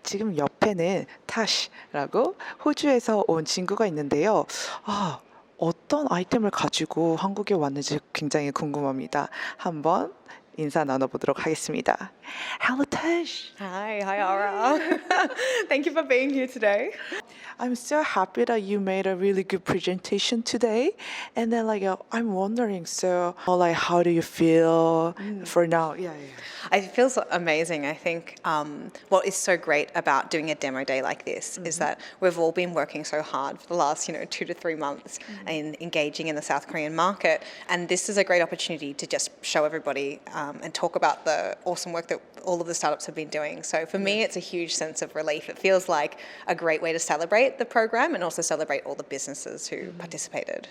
지금 옆에는 타시라고 호주에서 온 친구가 있는데요. 어떤 아이템을 가지고 한국에 왔는지 굉장히 궁금합니다. 한번 인사 나눠보도록 하겠습니다. Hello, Tash. Hi, Ara. Thank you for being here today. I'm so happy that you made a really good presentation today. And then I'm wondering, how do you feel for now? Yeah. It feels amazing. I think what is so great about doing a demo day like this is that we've all been working so hard for the last 2 to 3 months in engaging in the South Korean market, and this is a great opportunity to just show everybody and talk about the awesome work that all of the startups have been doing. So for me, it's a huge sense of relief. It feels like a great way to celebrate the program and also celebrate all the businesses who participated.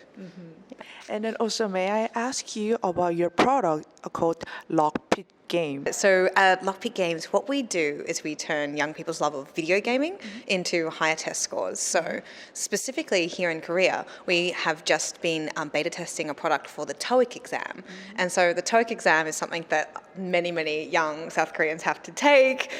And then also, may I ask you about your product called Lockpick Games? So at Lockpick Games, what we do is we turn young people's love of video gaming into higher test scores. So specifically here in Korea, we have just been beta testing a product for the TOEIC exam. And so the TOEIC exam is something that many young South Koreans have to take.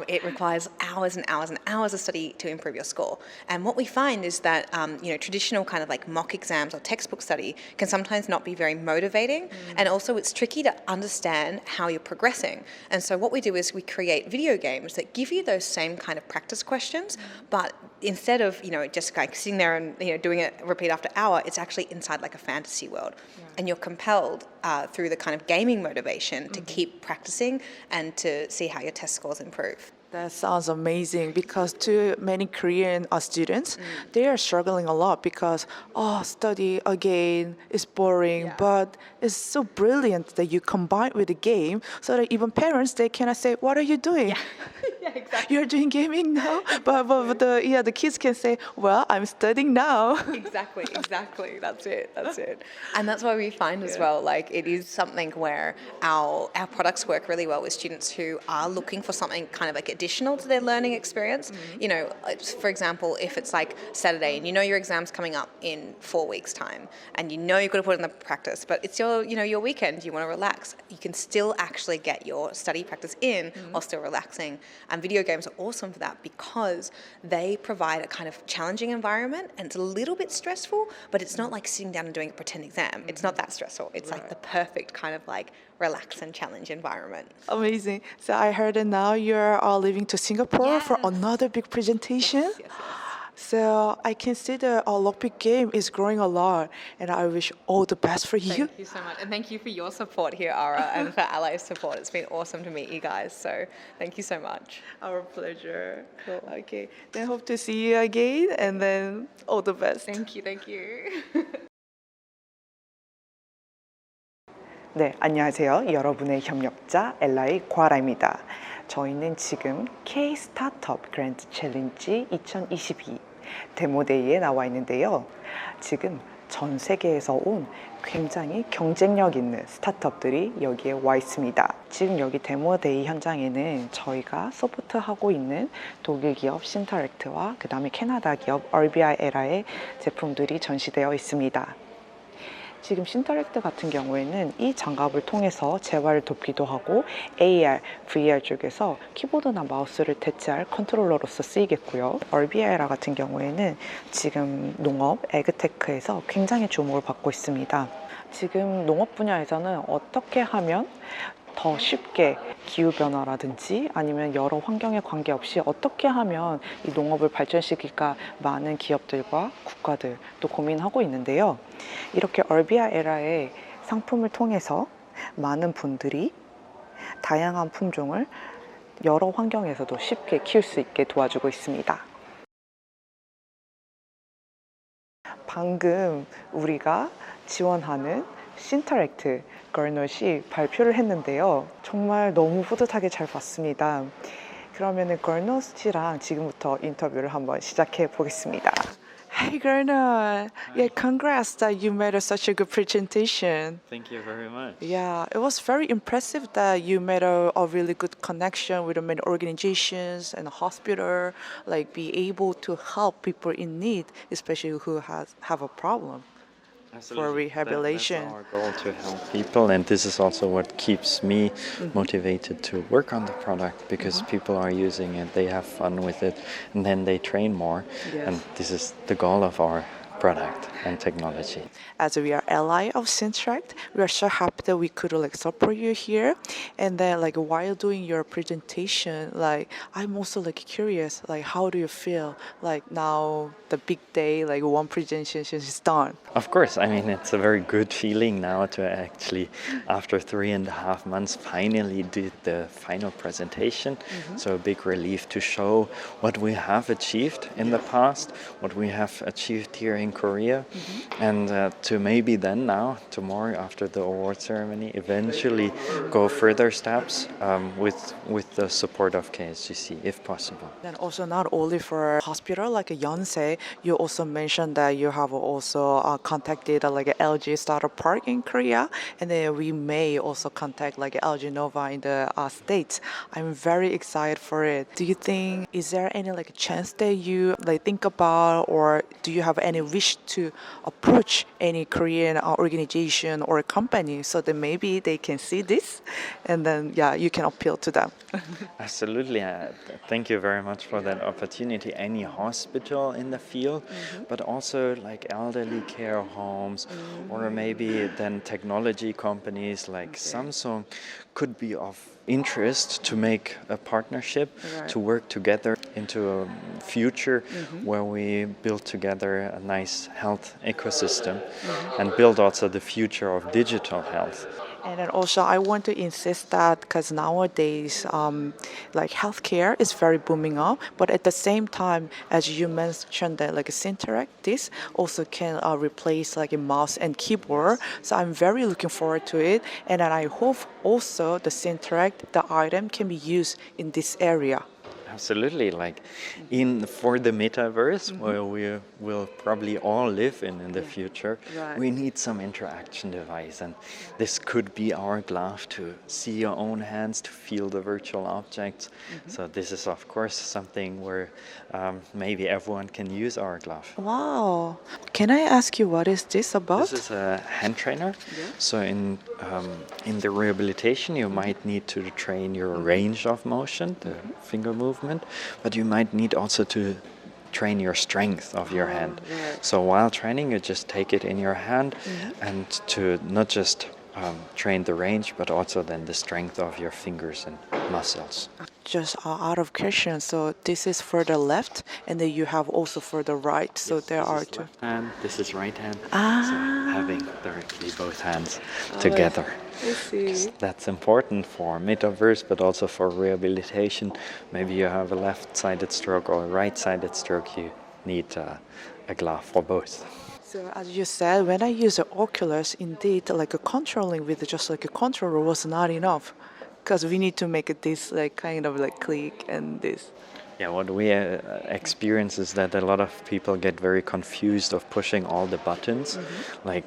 It requires hours and hours and hours of study to improve your score. And what we find is that traditional kind of like mock exams or textbook study can sometimes not be very motivating. And also it's tricky to understand how you're progressing. And so what we do is we create video games that give you those same kind of practice questions, but instead of just like sitting there and doing it repeat after hour, it's actually inside like a fantasy world. And you're compelled through the kind of gaming motivation to keep practicing and to see how your test scores improve. That sounds amazing because to many Korean students, they are struggling a lot because, study again is boring, but it's so brilliant that you combine with the game so that even parents, they cannot say, what are you doing? Yeah, exactly. You're doing gaming now? But the kids can say, well, I'm studying now. Exactly. That's it. And that's why we find as well, like it is something where our products work really well with students who are looking for something kind of like additional to their learning experience. For example, if it's like Saturday and your exam's coming up in 4 weeks' time and you've got to put in the practice, but it's your weekend, you want to relax, you can still actually get your study practice in while still relaxing. And video games are awesome for that because they provide a kind of challenging environment and it's a little bit stressful, but it's not like sitting down and doing a pretend exam. It's not that stressful. It's like the perfect kind of like relax and challenge environment. Amazing. So I heard that now you're leaving to Singapore for another big presentation. Yes. So I can see the Lockpick game is growing a lot, and I wish all the best for you. Thank you so much. And thank you for your support here, Ara, and for ALLY's support. It's been awesome to meet you guys. So thank you so much. Our pleasure. Cool. Okay. Then hope to see you again, and then all the best. Thank you. 네, 안녕하세요. 여러분의 협력자 ALLY 과라입니다. 저희는 지금 K-스타트업 그랜드 챌린지 2022 데모데이에 나와 있는데요. 지금 전 세계에서 온 굉장히 경쟁력 있는 스타트업들이 여기에 와 있습니다. 지금 여기 데모데이 현장에는 저희가 서포트하고 있는 독일 기업 신터랙트와 그 다음에 캐나다 기업 HerbiaEra의 제품들이 전시되어 있습니다. 지금 신터랙트 같은 경우에는 이 장갑을 통해서 재활을 돕기도 하고 AR, VR 쪽에서 키보드나 마우스를 대체할 컨트롤러로서 쓰이겠고요. HerbiaEra 같은 경우에는 지금 농업, AgTech에서 굉장히 주목을 받고 있습니다. 지금 농업 분야에서는 어떻게 하면 더 쉽게 기후변화라든지 아니면 여러 환경에 관계없이 어떻게 하면 이 농업을 발전시킬까 많은 기업들과 국가들 또 고민하고 있는데요. 이렇게 HerbiaEra의 상품을 통해서 많은 분들이 다양한 품종을 여러 환경에서도 쉽게 키울 수 있게 도와주고 있습니다. 방금 우리가 지원하는 Cynteract 걸넛이 발표를 했는데요. 정말 너무 뿌듯하게 잘 봤습니다. 그러면은 걸넛이랑 지금부터 인터뷰를 한번 시작해 보겠습니다. Hey Garnet, yeah, congrats that you made such a good presentation. Thank you very much. Yeah, it was very impressive that you made a really good connection with many organizations and a hospital, like be able to help people in need, especially who have a problem. for rehabilitation. That's our goal, to help people, and this is also what keeps me motivated to work on the product, because people are using it, they have fun with it, and then they train more. Yes. And this is the goal of our product and technology. As we are ally of Cynteract, we are so happy that we could support you here. And then while doing your presentation, I'm also curious, how do you feel now the big day, one presentation is done? Of course, I mean, it's a very good feeling now to actually, after 3.5 months, finally did the final presentation. So a big relief to show what we have achieved in the past, what we have achieved here in Korea, and to maybe then now, tomorrow after the award ceremony, eventually go further steps with the support of KSGC, if possible. And also not only for hospital like Yonsei, you also mentioned that you have also contacted LG Startup Park in Korea, and then we may also contact LG Nova in the States. I'm very excited for it. Do you think, is there any chance that you think about, or do you have any wish to approach any Korean organization or company so that maybe they can see this and then you can appeal to them? Absolutely. Thank you very much for that opportunity. Any hospital in the field, but also elderly care homes, or maybe then technology companies like Samsung could be of interest to make a partnership, to work together into a future where we build together a nice health ecosystem and build also the future of digital health. And then also, I want to insist that because nowadays, healthcare is very booming up, but at the same time, as you mentioned, that Cynteract, this also can replace a mouse and keyboard. So I'm very looking forward to it, and then I hope also the Cynteract, the item, can be used in this area. Absolutely, for the Metaverse, where we will probably all live in the future, we need some interaction device, and this could be our glove to see your own hands, to feel the virtual objects. So this is of course something where maybe everyone can use our glove. Wow! Can I ask you what is this about? This is a hand trainer. So in the rehabilitation, you might need to train your range of motion, the finger movement, but you might need also to train your strength of your hand. So while training, you just take it in your hand and to not just train the range, but also then the strength of your fingers and muscles. Just out of question, so this is for the left, and then you have also for the right. So Yes, there this are is two. left hand, this is right hand. So having directly both hands together. I see. That's important for Metaverse, but also for rehabilitation. Maybe you have a left-sided stroke or a right-sided stroke. You need a glove for both. So as you said, when I use the Oculus, indeed, controlling with just a controller was not enough, because we need to make it this kind of click and this. Yeah, what we experience is that a lot of people get very confused of pushing all the buttons.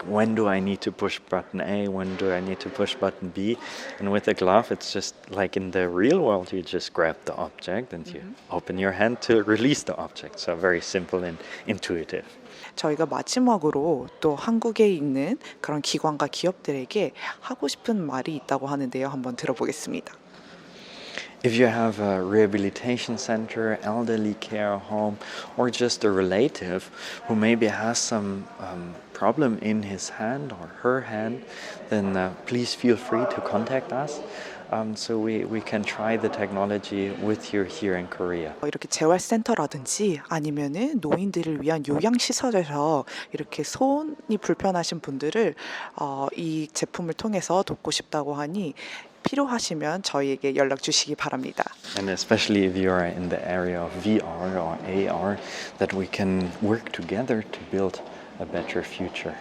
When do I need to push button A? When do I need to push button B? And with a glove, it's just like in the real world, you just grab the object and you open your hand to release the object. So very simple and intuitive. 저희가 마지막으로 또 한국에 있는 그런 기관과 기업들에게 하고 싶은 말이 있다고 하는데요. 한번 들어보겠습니다. If you have a rehabilitation center, elderly care home, or just a relative who maybe has some problem in his hand or her hand, then please feel free to contact us. So we can try the technology with you here in Korea. 이렇게 재활센터라든지 아니면은 노인들을 위한 요양시설에서 이렇게 손이 불편하신 분들을 이 제품을 통해서 돕고 싶다고 하니 필요하시면 저희에게 연락 주시기 바랍니다. And especially if you are in the area of VR or AR, that we can work together to build a better future.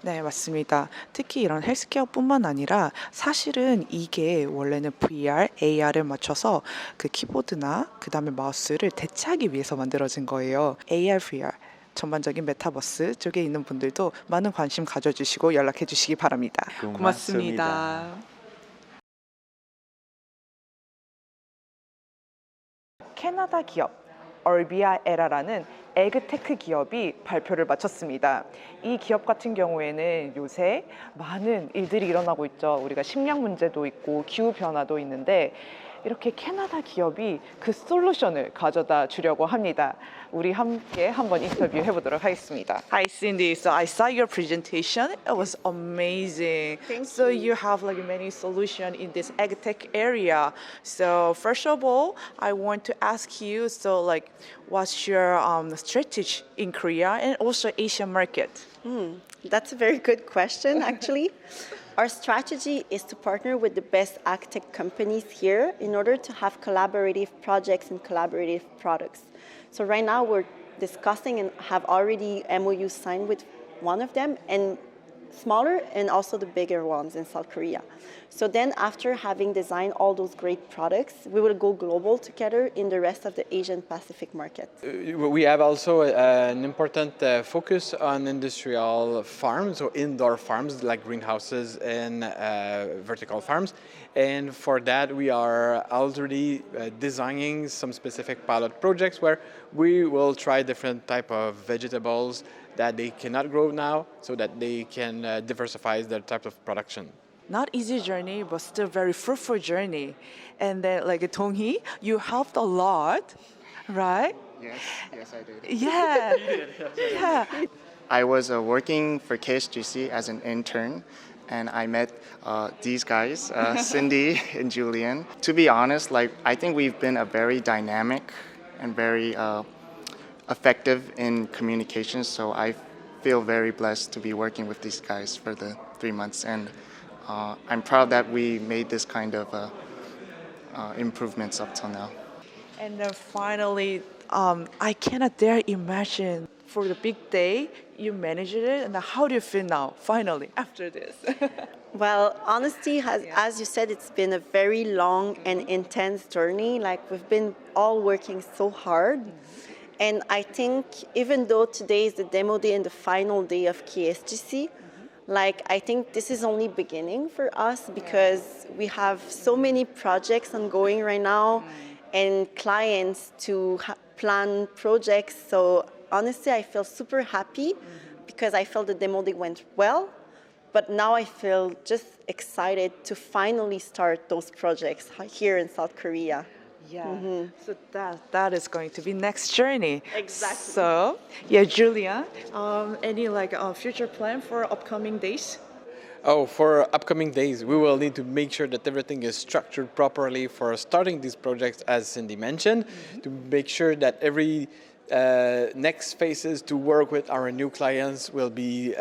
네, 맞습니다. 특히 이런 헬스케어뿐만 아니라 사실은 이게 원래는 VR, AR을 맞춰서 그 키보드나 그 다음에 마우스를 대체하기 위해서 만들어진 거예요. AR, VR. 전반적인 메타버스 쪽에 있는 분들도 많은 관심 가져주시고 연락해 주시기 바랍니다. 고맙습니다. 캐나다 기업 HerbiaEra라는 에그테크 기업이 발표를 마쳤습니다. 이 기업 같은 경우에는 요새 많은 일들이 일어나고 있죠. 우리가 식량 문제도 있고 기후 변화도 있는데 이렇게 캐나다 기업이 그 솔루션을 가져다 주려고 합니다. 우리 함께 한번 인터뷰해 보도록 하겠습니다. Hi Cindy, so I saw your presentation. It was amazing. So you have like many solutions in this AgTech area. So first of all, I want to ask you, so like, what's your strategy in Korea and also Asian market? That's a very good question, actually. Our strategy is to partner with the best AgTech companies here in order to have collaborative projects and collaborative products. So right now we're discussing and have already MOU signed with one of them, and smaller and also the bigger ones in South Korea. So then after having designed all those great products, we will go global together in the rest of the Asian Pacific market. We have also an important focus on industrial farms, or indoor farms like greenhouses and vertical farms. And for that, we are already designing some specific pilot projects where we will try different type of vegetables that they cannot grow now, so that they can diversify their type of production. Not easy journey, but still very fruitful journey. And then like Dong-hee, you helped a lot, right? Yes, I did. Yeah. Yeah. I was working for KSGC as an intern, and I met these guys, Cindy and Julian. To be honest, like I think we've been a very dynamic and very effective in communications. So I feel very blessed to be working with these guys for the 3 months, and I'm proud that we made this kind of improvements up till now. And then finally, I cannot dare imagine for the big day you managed it, and how do you feel now, finally, after this? Well, honestly, as you said, it's been a very long and intense journey. Like we've been all working so hard. And I think even though today is the demo day and the final day of KSGC, like I think this is only beginning for us, because we have so many projects ongoing right now and clients to plan projects. So honestly, I feel super happy because I felt the demo day went well. But now I feel just excited to finally start those projects here in South Korea. Yeah. So that is going to be next journey. Exactly. So yeah, Julia, any like future plan for upcoming days? Oh, for upcoming days, we will need to make sure that everything is structured properly for starting these projects, as Cindy mentioned, to make sure that every next phases to work with our new clients will be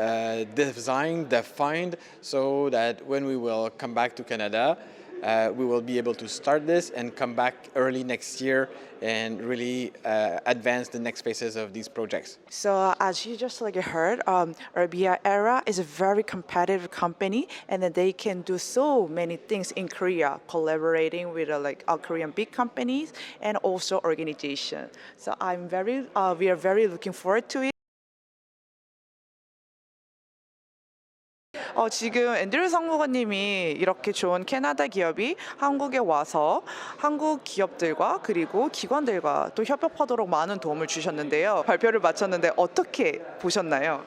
designed, defined, so that when we will come back to Canada, we will be able to start this and come back early next year and really advance the next phases of these projects. So as you just like heard, HerbiaEra is a very competitive company, and then they can do so many things in Korea, collaborating with Korean big companies and also organizations. So we are very looking forward to it. 지금 앤드류 상무관님이 이렇게 좋은 캐나다 기업이 한국에 와서 한국 기업들과 그리고 기관들과 또 협업하도록 많은 도움을 주셨는데요. 발표를 마쳤는데 어떻게 보셨나요?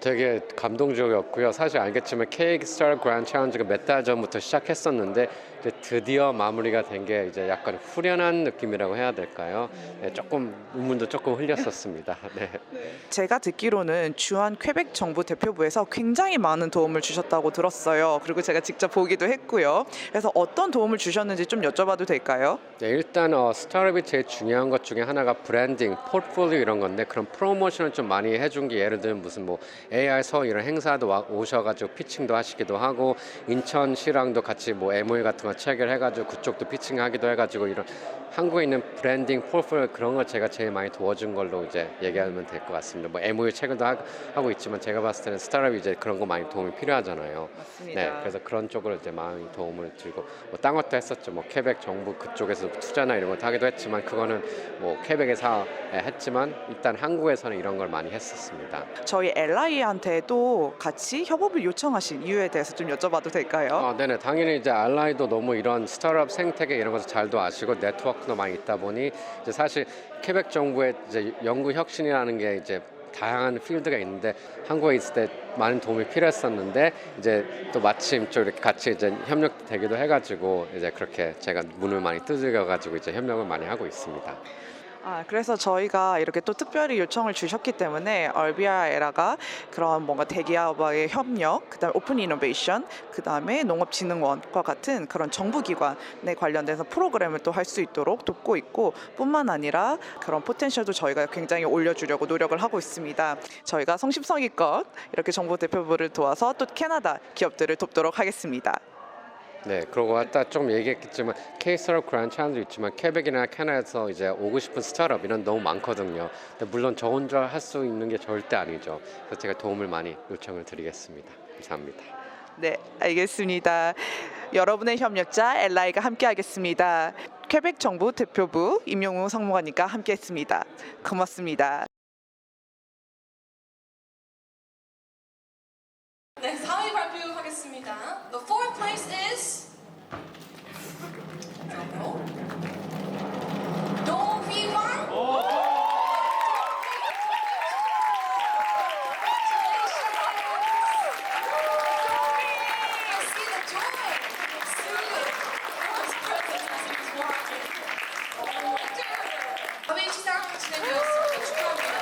되게 감동적이었고요. 사실 알겠지만 K-스타트업 그랜드 챌린지가 몇 달 전부터 시작했었는데 이제 드디어 마무리가 된 게 이제 약간 후련한 느낌이라고 해야 될까요? 네, 조금 눈물도 조금 흘렸었습니다. 네. 제가 듣기로는 주한 퀘벡 정부 대표부에서 굉장히 많은 도움을 주셨다고 들었어요. 그리고 제가 직접 보기도 했고요. 그래서 어떤 도움을 주셨는지 좀 여쭤봐도 될까요? 네, 일단 스타트업이 제일 중요한 것 중에 하나가 브랜딩, 포트폴리오 이런 건데 그런 프로모션을 좀 많이 해준 게 예를 들면 무슨 뭐 AR서 이런 행사도 오셔가지고 피칭도 하시기도 하고 인천시랑도 같이 뭐 MOU 같은 거 체결해가지고 그쪽도 피칭하기도 해가지고 이런 한국에 있는 브랜딩 포트폴리오 그런 걸 제가 제일 많이 도와준 걸로 이제 얘기하면 될 것 같습니다. 뭐 MOU 체결도 하고 있지만 제가 봤을 때는 스타트업이 이제 그런 거 많이 도움이 필요하잖아요. 맞습니다. 네, 그래서 그런 쪽으로 이제 많이 도움을 드리고 뭐 딴 것도 했었죠. 뭐 퀘벡 정부 그쪽에서 투자나 이런 것도 하기도 했지만 그거는 뭐 퀘벡에서 했지만 일단 한국에서는 이런 걸 많이 했었습니다. 저희 ALLY한테도 같이 협업을 요청하신 이유에 대해서 좀 여쭤봐도 될까요? 네네, 당연히 이제 ALLY도 너무 이런 스타트업 생태계 이런 것을 잘도 아시고 네트워크도 많이 있다 보니 이제 사실 퀘벡 정부의 이제 연구 혁신이라는 게 이제 다양한 필드가 있는데 한국에 있을 때 많은 도움이 필요했었는데 이제 또 마침 좀 이렇게 같이 이제 협력되기도 해가지고 이제 그렇게 제가 문을 많이 두들겨가지고 이제 협력을 많이 하고 있습니다. 그래서 저희가 이렇게 또 특별히 요청을 주셨기 때문에 HerbiaEra가 그런 뭔가 대기업과의 협력, 그다음에 오픈 이노베이션, 그다음에 농업진흥원과 같은 그런 정부기관에 관련돼서 프로그램을 또 할 수 있도록 돕고 있고, 뿐만 아니라 그런 포텐셜도 저희가 굉장히 올려주려고 노력을 하고 있습니다. 저희가 성심성의껏 이렇게 정부 대표부를 도와서 또 캐나다 기업들을 돕도록 하겠습니다. 네, 그러고 아까 좀 얘기했겠지만 K-스타트업 그란트 찬도 있지만 퀘벡이나 캐나다에서 이제 오고 싶은 스타트업 이런 너무 많거든요. 근데 물론 저 혼자 할 수 있는 게 절대 아니죠. 그래서 제가 도움을 많이 요청을 드리겠습니다. 감사합니다. 네, 알겠습니다. 여러분의 협력자 ALLY가 함께하겠습니다. 퀘벡 정부 대표부 임용우 상무관님과 함께했습니다. 고맙습니다. 네, 4위 발표하겠습니다. The fourth place is 노휘왕. 다음에 시상 진행되었습니다. 축하합니다.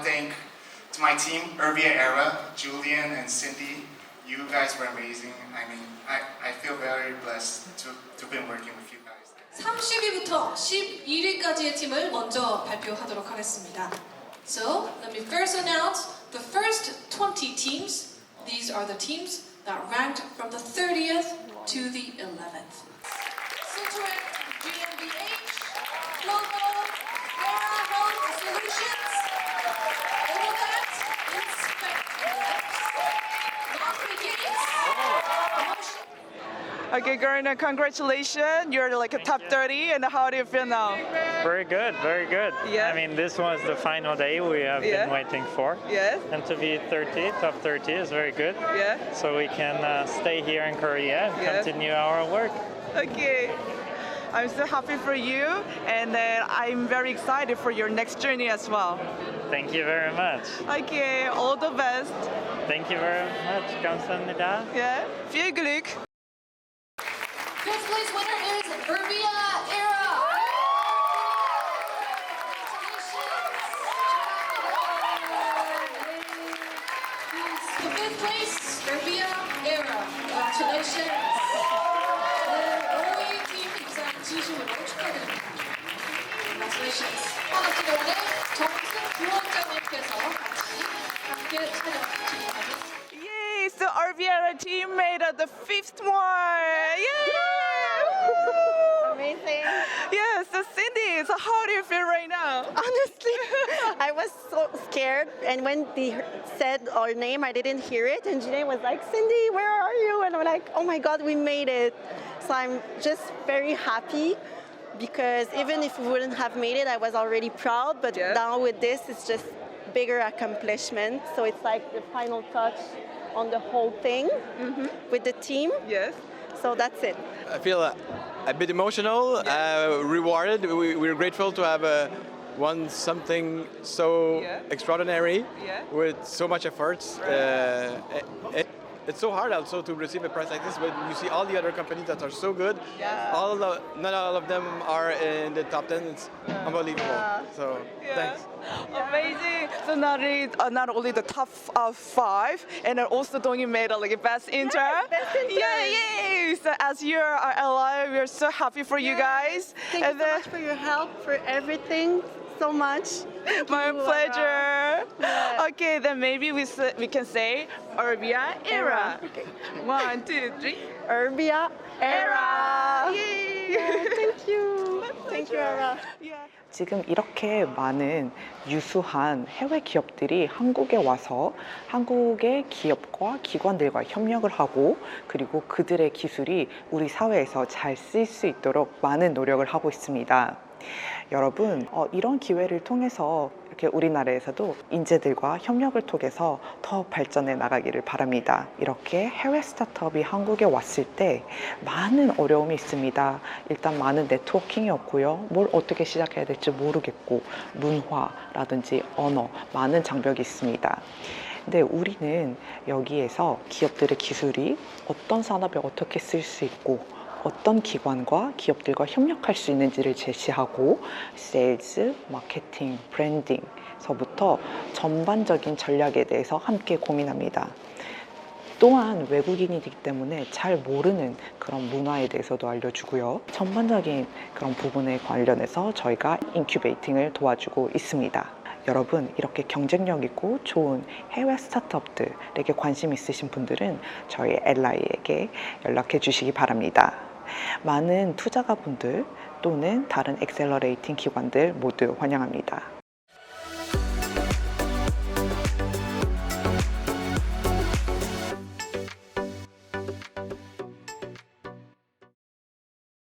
Thank to my team, HerbiaEra, Julian and Cindy. You guys were amazing. I mean, I feel very blessed to be working with you guys. 30위부터 11위까지의 팀을 먼저 발표하도록 하겠습니다. So, let me first announce the first 20 teams. These are the teams that ranked from the 30th to the 11th. Cynteract, GmbH, Logo, Era Health Solutions, EduTech, Lockpick Games, Okay, Garner, congratulations. You're like a top 30, and how do you feel now? Very good, very good. Yeah. I mean, this was the final day we have Yeah. been waiting for. Yes, And to be 30, top 30 is very good. yeah. So we can stay here in Korea and Yeah. continue our work. Okay. I'm so happy for you, and I'm very excited for your next journey as well. Thank you very much. Okay, all the best. Thank you very much. 감사합니다. Yeah, viel Glück. Fifth place winner is HerbiaEra. The fifth place, HerbiaEra. Congratulations. 네, 5위 팀 입상 진심으로 축하드립니다. Congratulations. 같은 경우는 정승 부원장님께서 같이 함께 촬영 진행하겠습니다. Yay! So HerbiaEra team made the fifth one. Yay! Amazing. Yeah. So Cindy, so how do you feel right now? Honestly, I was so scared, and when they said our name, I didn't hear it, and Janae was like, "Cindy, where are you?" And I'm like, "Oh my God, we made it!" So I'm just very happy because even if we wouldn't have made it, I was already proud. But Yeah. now with this, it's just bigger accomplishment. So it's like the final touch on the whole thing with the team. Yes. So that's it. I feel a bit emotional, rewarded. We're grateful to have won something so Yeah. extraordinary Yeah. with so much efforts. It's so hard also to receive a prize like this, but you see all the other companies that are so good. Yeah. Not all of them are in the top 10. It's unbelievable. So thanks. Amazing. So not only the top 5, and then also Dongi made like a best intern. best intern. Yeah, yay! So as you're our ally, we're so happy for you guys. Thank you so much for your help, for everything. So much. Thank My you, pleasure. Yeah. Okay, then maybe we can say HerbiaEra. Okay. 1, 2, 3. HerbiaEra. Yay! Thank you. Thank you, Era. 지금 이렇게 많은 유수한 해외 기업들이 한국에 와서 한국의 기업과 기관들과 협력을 하고, 그리고 그들의 기술이 우리 사회에서 잘 쓰일 수 있도록 많은 노력을 하고 있습니다. 여러분, 이런 기회를 통해서 이렇게 우리나라에서도 인재들과 협력을 통해서 더 발전해 나가기를 바랍니다. 이렇게 해외 스타트업이 한국에 왔을 때 많은 어려움이 있습니다. 일단 많은 네트워킹이 없고요. 뭘 어떻게 시작해야 될지 모르겠고, 문화라든지 언어, 많은 장벽이 있습니다. 근데 우리는 여기에서 기업들의 기술이 어떤 산업에 어떻게 쓸 수 있고 어떤 기관과 기업들과 협력할 수 있는지를 제시하고 세일즈, 마케팅, 브랜딩서부터 전반적인 전략에 대해서 함께 고민합니다. 또한 외국인이기 때문에 잘 모르는 그런 문화에 대해서도 알려주고요. 전반적인 그런 부분에 관련해서 저희가 인큐베이팅을 도와주고 있습니다. 여러분, 이렇게 경쟁력 있고 좋은 해외 스타트업들에게 관심 있으신 분들은 저희 ALLY에게 연락해 주시기 바랍니다. 많은 투자가분들 또는 다른 엑셀러레이팅 기관들 모두 환영합니다.